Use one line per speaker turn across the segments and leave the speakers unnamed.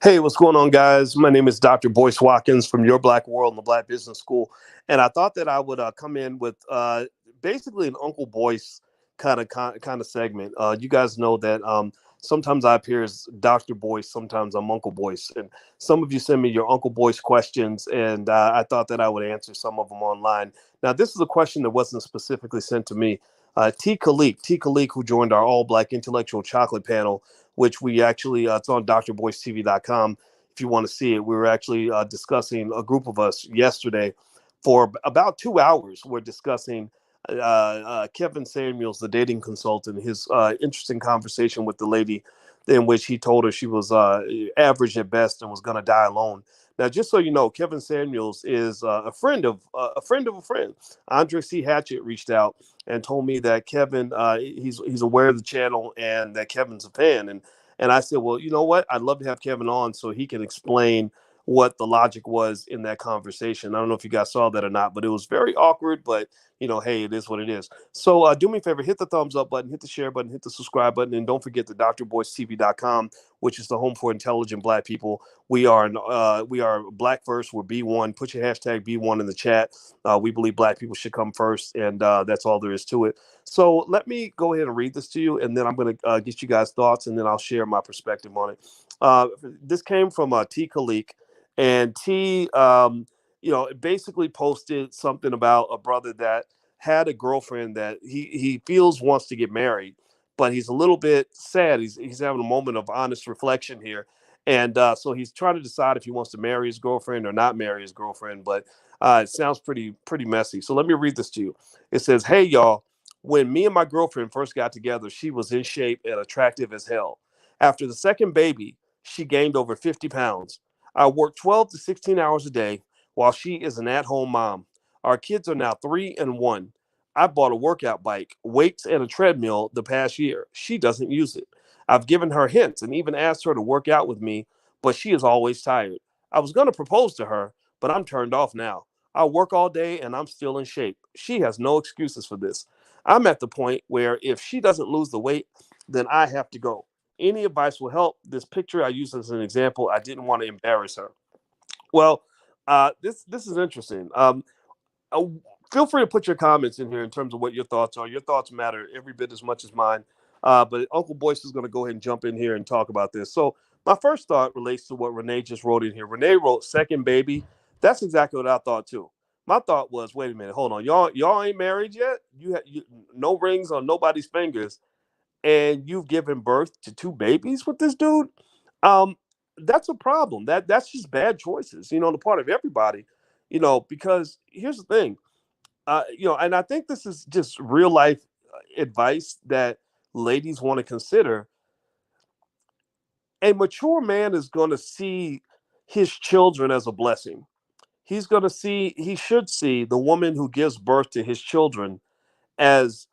Hey, what's going on, guys? My name is Dr. Boyce Watkins from Your Black World and the Black Business School. And I thought that I would come in with basically an Uncle Boyce kind of segment. You guys know that sometimes I appear as Dr. Boyce, sometimes I'm Uncle Boyce. And some of you send me your Uncle Boyce questions, and I thought that I would answer some of them online. Now, this is a question that wasn't specifically sent to me. T. Khalik, who joined our all black intellectual chocolate panel, which we actually it's on drboycetv.com if you want to see it. We were actually discussing, a group of us yesterday for about 2 hours. We're discussing Kevin Samuels, the dating consultant, his interesting conversation with the lady in which he told her she was average at best and was going to die alone. Now, just so you know, Kevin Samuels is a friend of a friend of a friend. Andre C. Hatchett reached out and told me that Kevin, he's aware of the channel and that Kevin's a fan. And I said, well, you know what? I'd love to have Kevin on so he can explain what the logic was in that conversation. I don't know if you guys saw that or not, but it was very awkward. But hey, it is what it is. So do me a favor, hit the thumbs up button, hit the share button, hit the subscribe button, and don't forget the drboycetv.com, which is the home for intelligent Black people. We are Black first. We're B1. Put your hashtag B1 in the chat. We believe Black people should come first, and that's all there is to it. So let me go ahead and read this to you, and then I'm going to get you guys' thoughts, and then I'll share my perspective on it. This came from T. Khalik, and T, basically posted something about a brother that had a girlfriend that he feels wants to get married, but he's a little bit sad. He's having a moment of honest reflection here, and so he's trying to decide if he wants to marry his girlfriend or not marry his girlfriend. But it sounds pretty messy. So let me read this to you. It says, "Hey y'all, when me and my girlfriend first got together, she was in shape and attractive as hell. After the second baby, she gained over 50 pounds. I work 12 to 16 hours a day while she is an at-home mom. Our kids are now 3 and 1. I bought a workout bike, weights, and a treadmill the past year. She doesn't use it. I've given her hints and even asked her to work out with me, but she is always tired. I was going to propose to her, but I'm turned off now. I work all day and I'm still in shape. She has no excuses for this. I'm at the point where if she doesn't lose the weight, then I have to go. Any advice will help. This picture I use as an example. I didn't want to embarrass her." Well, this is interesting. Uh, Feel free to put your comments in here in terms of what your thoughts are. Your thoughts matter every bit as much as mine. But Uncle Boyce is going to go ahead and jump in here and talk about this. So my first thought relates to what Renee just wrote in here. Renee wrote "second baby." That's exactly what I thought too. My thought was, wait a minute, hold on, y'all ain't married yet. No rings on nobody's fingers, and you've given birth to two babies with this dude. Um, that's a problem. That's just bad choices, on the part of everybody. Because here's the thing, and I think this is just real life advice that ladies want to consider. A mature man is going to see his children as a blessing. He should see the woman who gives birth to his children as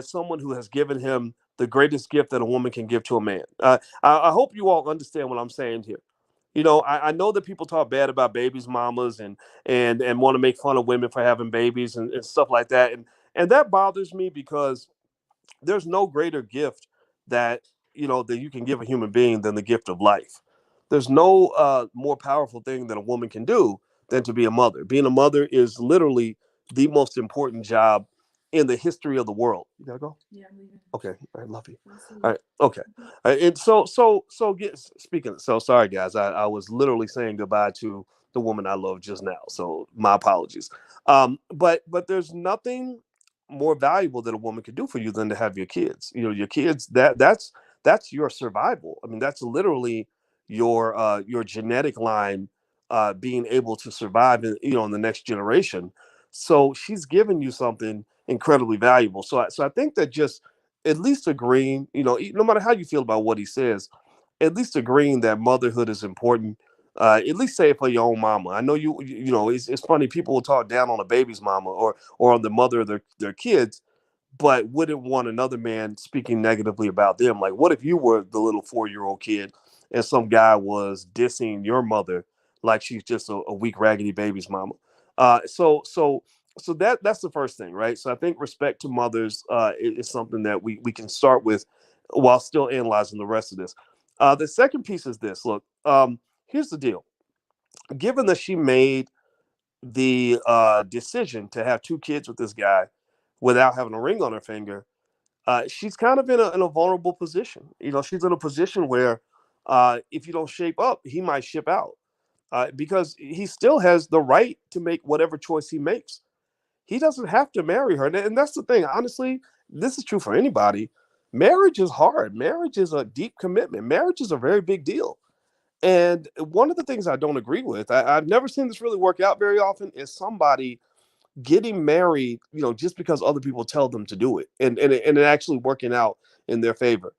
someone who has given him the greatest gift that a woman can give to a man. I hope you all understand what I'm saying here. I know that people talk bad about babies, mamas, and want to make fun of women for having babies and stuff like that, and that bothers me because there's no greater gift that that you can give a human being than the gift of life. There's no more powerful thing that a woman can do than to be a mother. Being a mother is literally the most important job in the history of the world. You gotta go. Yeah, I'm leaving. Okay, I love you. All right, okay. And speaking. So sorry, guys. I was literally saying goodbye to the woman I love just now. So my apologies. But there's nothing more valuable that a woman could do for you than to have your kids. Your kids, that's your survival. I mean, that's literally your genetic line being able to survive in the next generation. So she's given you something incredibly valuable. So I think that just at least agreeing, no matter how you feel about what he says, at least agreeing that motherhood is important. At least say it for your own mama. I know it's funny, people will talk down on a baby's mama or on the mother of their kids, but wouldn't want another man speaking negatively about them. Like, what if you were the little 4-year-old kid and some guy was dissing your mother like she's just a weak, raggedy baby's mama? So that's the first thing, right? So I think respect to mothers is something that we can start with while still analyzing the rest of this. The second piece is this. Look, here's the deal. Given that she made the decision to have two kids with this guy without having a ring on her finger, she's kind of in a vulnerable position. She's in a position where if you don't shape up, he might ship out because he still has the right to make whatever choice he makes. He doesn't have to marry her. And that's the thing. Honestly, this is true for anybody. Marriage is hard. Marriage is a deep commitment. Marriage is a very big deal. And one of the things I don't agree with, I've never seen this really work out very often, is somebody getting married, just because other people tell them to do it, and it actually working out in their favor.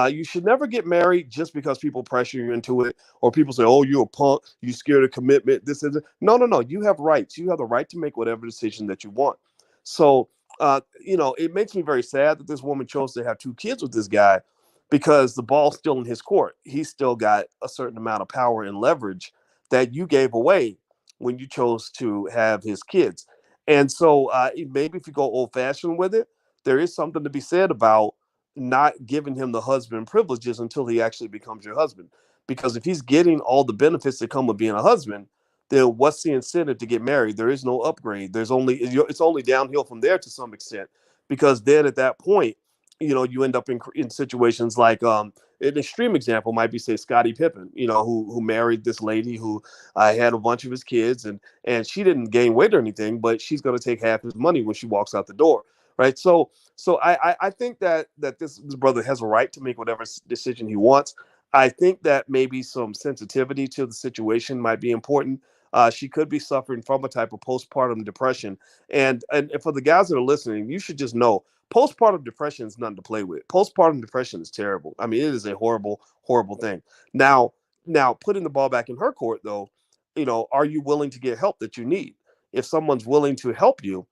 You should never get married just because people pressure you into it, or people say, "Oh, you're a punk. You scared of commitment." This is no, no, no. You have rights. You have the right to make whatever decision that you want. So, it makes me very sad that this woman chose to have two kids with this guy because the ball's still in his court. He's still got a certain amount of power and leverage that you gave away when you chose to have his kids. And so maybe if you go old fashioned with it, there is something to be said about not giving him the husband privileges until he actually becomes your husband. Because if he's getting all the benefits that come with being a husband, then what's the incentive to get married? There is no upgrade. It's only downhill from there to some extent. Because then at that point, you end up in situations like an extreme example might be, say, Scottie Pippen, who married this lady who had a bunch of his kids, and she didn't gain weight or anything, but she's going to take half his money when she walks out the door, right? So I think that this brother has a right to make whatever decision he wants. I think that maybe some sensitivity to the situation might be important. She could be suffering from a type of postpartum depression, and for the guys that are listening, you should just know postpartum depression is nothing to play with. Postpartum depression is terrible. I mean, it is a horrible, horrible thing. Now, putting the ball back in her court, though, are you willing to get help that you need? If someone's willing to help you,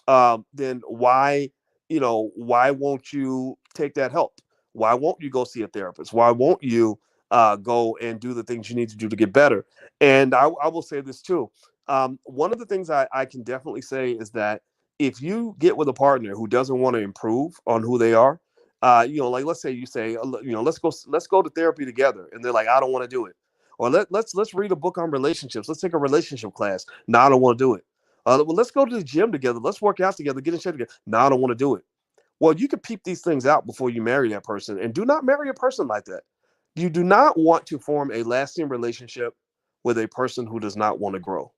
then why won't you take that help? Why won't you go see a therapist? Why won't you go and do the things you need to do to get better? And I will say this too. One of the things I can definitely say is that if you get with a partner who doesn't want to improve on who they are, like let's say you say, let's go to therapy together, and they're like, I don't want to do it, or let's read a book on relationships. Let's take a relationship class. No, I don't want to do it. Well, let's go to the gym together. Let's work out together. Get in shape together. No, I don't want to do it. Well, you can peep these things out before you marry that person, and do not marry a person like that. You do not want to form a lasting relationship with a person who does not want to grow.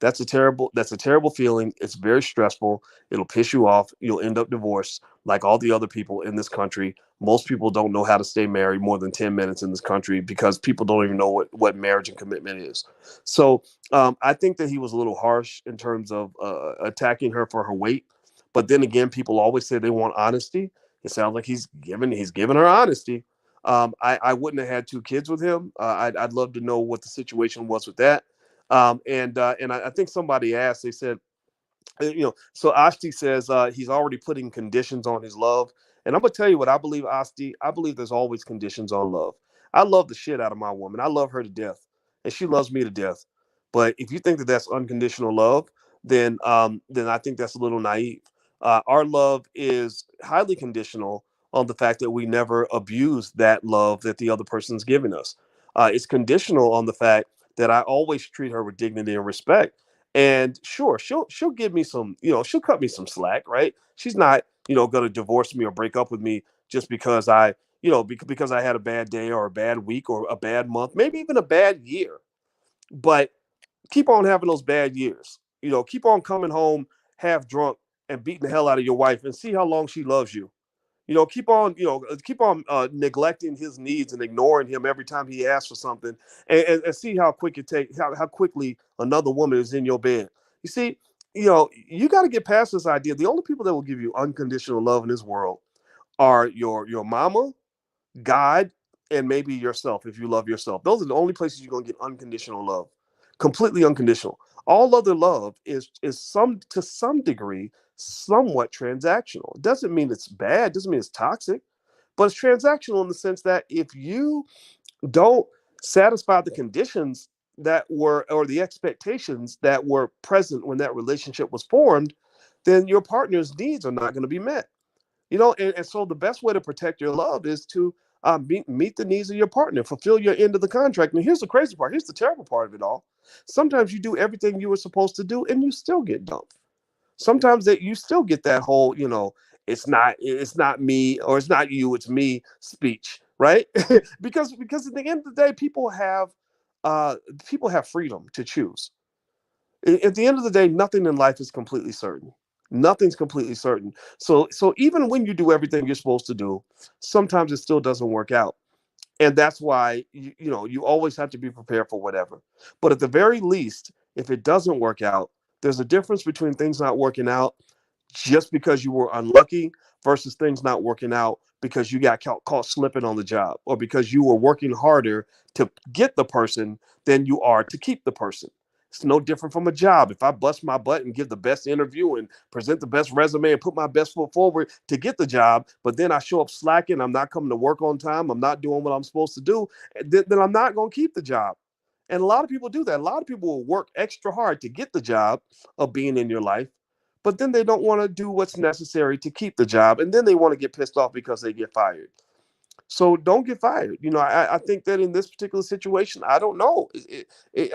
That's a terrible feeling. It's very stressful. It'll piss you off. You'll end up divorced like all the other people in this country. Most people don't know how to stay married more than 10 minutes in this country because people don't even know what marriage and commitment is. So I think that he was a little harsh in terms of attacking her for her weight. But then again, people always say they want honesty. It sounds like he's giving her honesty. I wouldn't have had two kids with him. I'd love to know what the situation was with that. And I think somebody asked, they said, so Asti says he's already putting conditions on his love. And I'm gonna tell you what I believe, Asti. I believe there's always conditions on love. I love the shit out of my woman. I love her to death, and she loves me to death. But if you think that that's unconditional love, then I think that's a little naive. Our love is highly conditional on the fact that we never abuse that love that the other person's giving us. It's conditional on the fact that I always treat her with dignity and respect. And sure, she'll give me some, she'll cut me some slack, right? She's not, going to divorce me or break up with me just because because I had a bad day or a bad week or a bad month, maybe even a bad year. But keep on having those bad years. Keep on coming home half drunk and beating the hell out of your wife and see how long she loves you. Keep on neglecting his needs and ignoring him every time he asks for something, and see how quick it takes, how quickly another woman is in your bed. You see, you got to get past this idea. The only people that will give you unconditional love in this world are your mama, God, and maybe yourself if you love yourself. Those are the only places you're gonna get unconditional love, completely unconditional. All other love is some to some degree somewhat transactional. It doesn't mean it's bad, doesn't mean it's toxic, but it's transactional in the sense that if you don't satisfy the conditions that were or the expectations that were present when that relationship was formed, then your partner's needs are not going to be met. And so the best way to protect your love is to Meet the needs of your partner, fulfill your end of the contract. And here's the crazy part. Here's the terrible part of it all. Sometimes you do everything you were supposed to do, and you still get dumped. Sometimes that you still get that whole, it's not me, or it's not you, it's me speech, right? Because at the end of the day, uh people have freedom to choose. At the end of the day, nothing in life is completely certain. Nothing's completely certain. So even when you do everything you're supposed to do, sometimes it still doesn't work out. And that's why you always have to be prepared for whatever. But at the very least, if it doesn't work out, there's a difference between things not working out just because you were unlucky versus things not working out because you got caught slipping on the job, or because you were working harder to get the person than you are to keep the person. It's no different from a job. If I bust my butt and give the best interview and present the best resume and put my best foot forward to get the job, but then I show up slacking, I'm not coming to work on time, I'm not doing what I'm supposed to do, then I'm not going to keep the job. And a lot of people do that. A lot of people will work extra hard to get the job of being in your life, but then they don't want to do what's necessary to keep the job. And then they want to get pissed off because they get fired. So don't get fired. I think that in this particular situation, I don't know.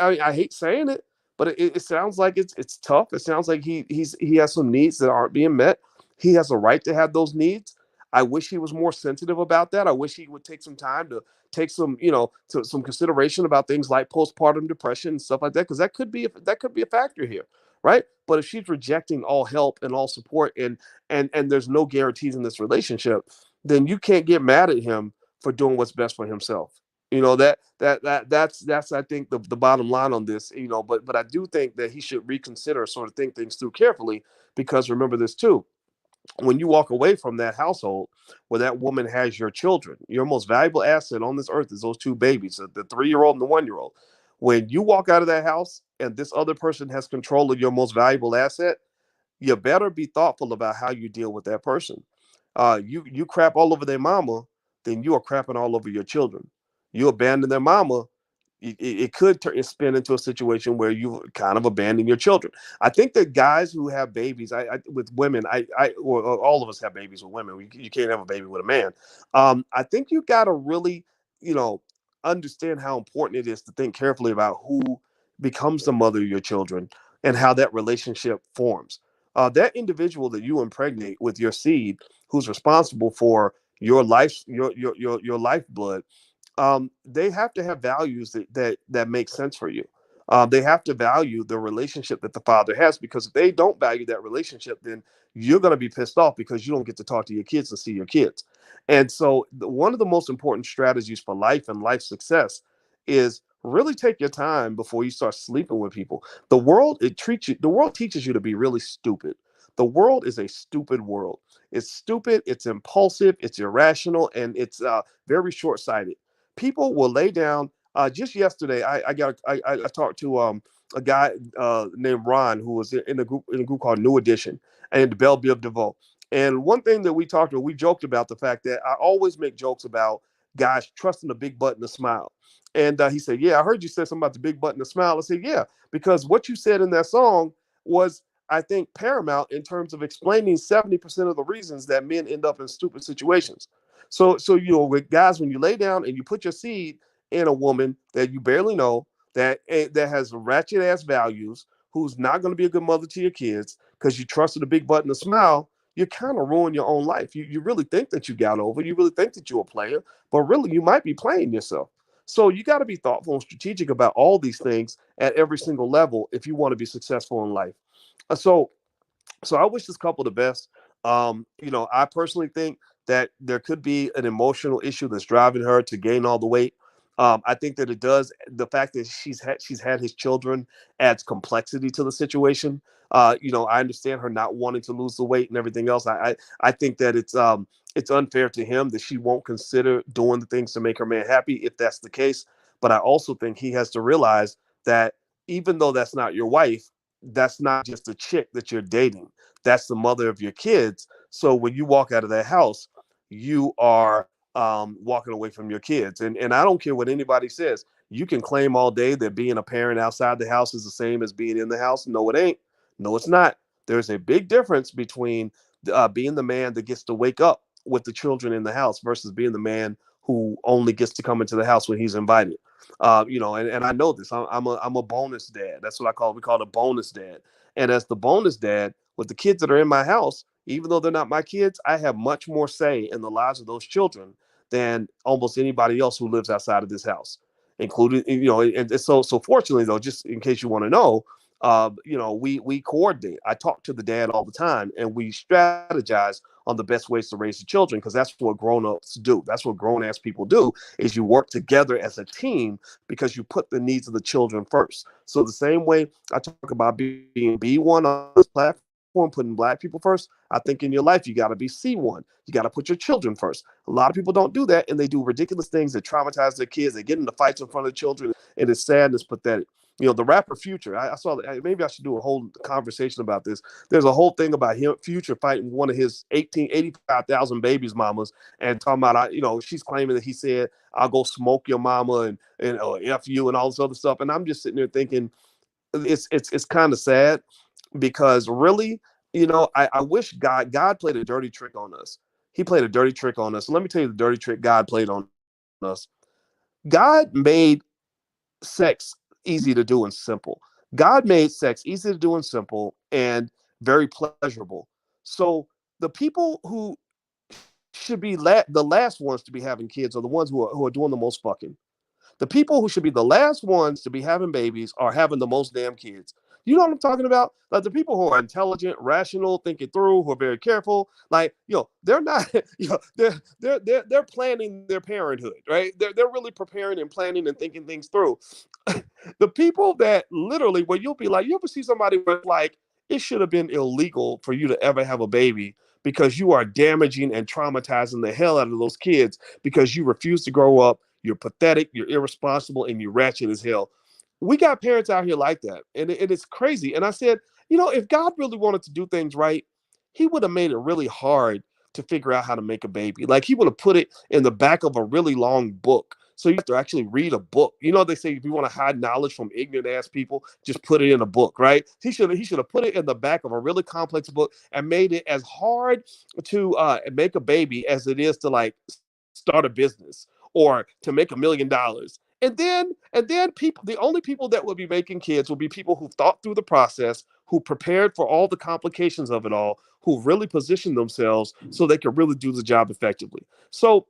I hate saying it, but it sounds like it's tough. It sounds like he has some needs that aren't being met. He has a right to have those needs. I wish he was more sensitive about that. I wish he would take some time to take some consideration about things like postpartum depression and stuff like that, because that could be a factor here, right? But if she's rejecting all help and all support, and there's no guarantees in this relationship, then you can't get mad at him for doing what's best for himself. That's I think the bottom line on this. But I do think that he should reconsider, sort of think things through carefully, because remember this too. When you walk away from that household where that woman has your children, your most valuable asset on this earth is those two babies, the 3-year-old and the 1-year-old. When you walk out of that house and this other person has control of your most valuable asset, you better be thoughtful about how you deal with that person. You crap all over their mama, then you are crapping all over your children. You abandon their mama, it could spin into a situation where you kind of abandon your children. I think that guys who have babies, with women, or all of us have babies with women. You can't have a baby with a man. I think you got to really, you know, understand how important it is to think carefully about who becomes the mother of your children and how that relationship forms. That individual that you impregnate with your seed, who's responsible for your life, your lifeblood, they have to have values that make sense for you. They have to value the relationship that the father has, because if they don't value that relationship, then you're going to be pissed off because you don't get to talk to your kids and see your kids. And so, one of the most important strategies for life and life success is really take your time before you start sleeping with people. The world teaches you to be really stupid. The world is a stupid world. It's stupid, it's impulsive, it's irrational, and it's very short-sighted. People will lay down. Just yesterday, I talked to a guy named Ron, who was in a group called New Edition and the Belle Biv DeVoe. And one thing that we joked about the fact that I always make jokes about guys trusting the big button to smile. And he said, "Yeah, I heard you said something about the big button to smile." I said, "Yeah, because what you said in that song was, I think, paramount in terms of explaining 70% of the reasons that men end up in stupid situations." So with guys, when you lay down and you put your seed in a woman that you barely know, that has ratchet ass values, who's not going to be a good mother to your kids because you trusted a big button to smile, you kind of ruin your own life. You really think that you got over, you really think that you're a player, but really you might be playing yourself. So you got to be thoughtful and strategic about all these things at every single level if you want to be successful in life. So I wish this couple the best. I personally think that there could be an emotional issue that's driving her to gain all the weight. I think that it does. The fact that she's had his children adds complexity to the situation. I understand her not wanting to lose the weight and everything else. I think that it's unfair to him that she won't consider doing the things to make her man happy if that's the case. But I also think he has to realize that even though that's not your wife, that's not just a chick that you're dating. That's the mother of your kids. So when you walk out of that house, you are walking away from your kids. And I don't care what anybody says. You can claim all day that being a parent outside the house is the same as being in the house. No, it ain't. No, it's not. There's a big difference between being the man that gets to wake up with the children in the house versus being the man who only gets to come into the house when he's invited. And I know this. I'm a bonus dad. That's what we call it a bonus dad. And as the bonus dad, with the kids that are in my house, even though they're not my kids, I have much more say in the lives of those children than almost anybody else who lives outside of this house, including, and so fortunately though, just in case you want to know, we coordinate. I talk to the dad all the time, and we strategize on the best ways to raise the children, because that's what grown-ups do. That's what grown-ass people do, is you work together as a team because you put the needs of the children first. So the same way I talk about being B1 on this platform, putting black people first, I think in your life you got to be C1. You got to put your children first. A lot of people don't do that, and they do ridiculous things that traumatize their kids. They get into fights in front of the children, and it's sad and it's pathetic. The rapper Future, I saw, maybe I should do a whole conversation about this. There's a whole thing about him, Future, fighting one of his 85,000 babies mamas, and talking about, she's claiming that he said, I'll go smoke your mama and F you and all this other stuff. And I'm just sitting there thinking, it's kind of sad, because really, I wish God played a dirty trick on us. He played a dirty trick on us. So let me tell you the dirty trick God played on us. God made sex easy to do and simple. God made sex easy to do and simple and very pleasurable. So the people who should be the last ones to be having kids are the ones who are doing the most fucking. The people who should be the last ones to be having babies are having the most damn kids. You know what I'm talking about? Like the people who are intelligent, rational, thinking through, who are very careful. Like, they're not, they're planning their parenthood, right? They're really preparing and planning and thinking things through. The people that literally, where you'll be like, you ever see somebody where it's like, it should have been illegal for you to ever have a baby, because you are damaging and traumatizing the hell out of those kids because you refuse to grow up. You're pathetic, you're irresponsible, and you're ratchet as hell. We got parents out here like that, and it's crazy. And I said, if God really wanted to do things right, he would have made it really hard to figure out how to make a baby. Like, he would have put it in the back of a really long book. So you have to actually read a book. They say if you want to hide knowledge from ignorant ass people, just put it in a book, right? He should have put it in the back of a really complex book and made it as hard to make a baby as it is to like start a business or to make $1 million. And then people, the only people that will be making kids will be people who thought through the process, who prepared for all the complications of it all, who really positioned themselves so they could really do the job effectively. So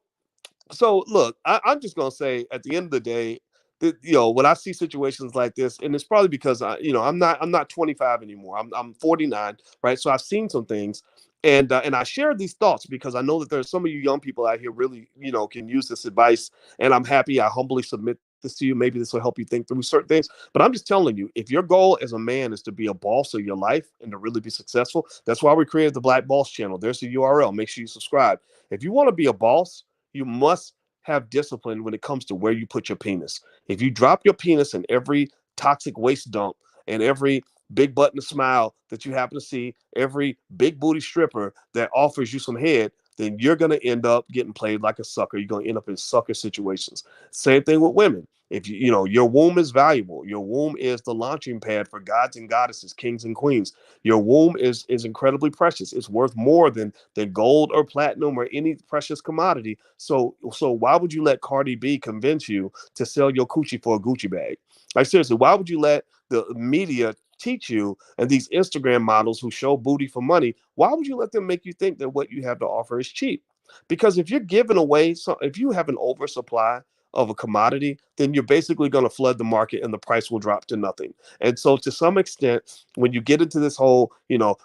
look, I'm just gonna say at the end of the day, that, when I see situations like this, and it's probably because I'm not 25 anymore. I'm 49, right? So I've seen some things, and I share these thoughts because I know that there's some of you young people out here really can use this advice, and I'm happy. I humbly submit this to you. Maybe this will help you think through certain things. But I'm just telling you, if your goal as a man is to be a boss of your life and to really be successful, that's why we created the Black Boss channel. There's the URL. Make sure you subscribe. If you want to be a boss, you must have discipline when it comes to where you put your penis. If you drop your penis in every toxic waste dump and every big button smile that you happen to see, every big booty stripper that offers you some head, then you're going to end up getting played like a sucker. You're going to end up in sucker situations. Same thing with women. If your womb is valuable. Your womb is the launching pad for gods and goddesses, kings and queens. Your womb is incredibly precious. It's worth more than gold or platinum or any precious commodity. So why would you let Cardi B convince you to sell your coochie for a Gucci bag? Like, seriously, why would you let the media teach you, and these Instagram models who show booty for money, why would you let them make you think that what you have to offer is cheap? Because if you're giving away, so if you have an oversupply of a commodity, then you're basically going to flood the market and the price will drop to nothing. And so to some extent, when you get into this whole,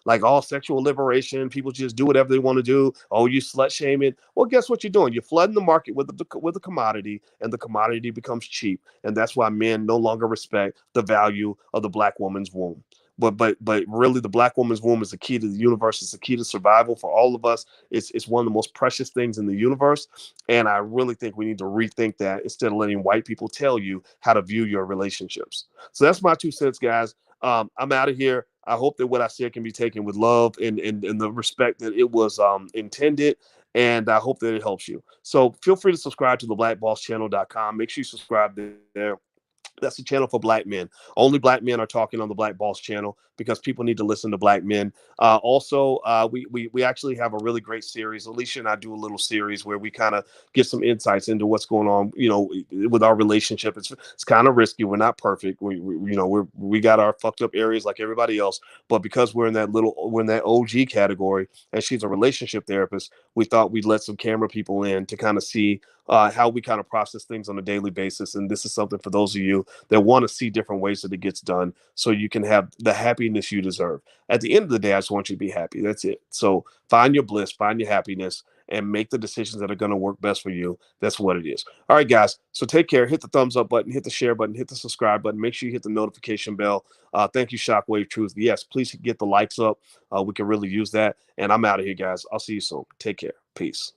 like all sexual liberation, people just do whatever they want to do. Oh, you slut shaming. Well, guess what you're doing? You're flooding the market with a commodity, and the commodity becomes cheap. And that's why men no longer respect the value of the black woman's womb. But really, the black woman's womb is the key to the universe. It's the key to survival for all of us. It's one of the most precious things in the universe. And I really think we need to rethink that instead of letting white people tell you how to view your relationships. So that's my 2 cents, guys. I'm out of here. I hope that what I said can be taken with love and the respect that it was intended. And I hope that it helps you. So feel free to subscribe to the blackbosschannel.com. Make sure you subscribe there. That's a channel for black men. Only black men are talking on the Black Boss channel because people need to listen to black men. Also, we actually have a really great series. Alicia and I do a little series where we kind of get some insights into what's going on, with our relationship. It's kind of risky. We're not perfect. We got our fucked up areas like everybody else, but because we're in that OG category, and she's a relationship therapist, we thought we'd let some camera people in to kind of see how we kind of process things on a daily basis. And this is something for those of you that want to see different ways that it gets done so you can have the happiness you deserve. At the end of the day, I just want you to be happy. That's it. So find your bliss, find your happiness, and make the decisions that are going to work best for you. That's what it is. All right, guys. So take care. Hit the thumbs up button, hit the share button, hit the subscribe button. Make sure you hit the notification bell. Thank you, Shockwave Truth. Yes, please get the likes up. We can really use that. And I'm out of here, guys. I'll see you soon. Take care. Peace.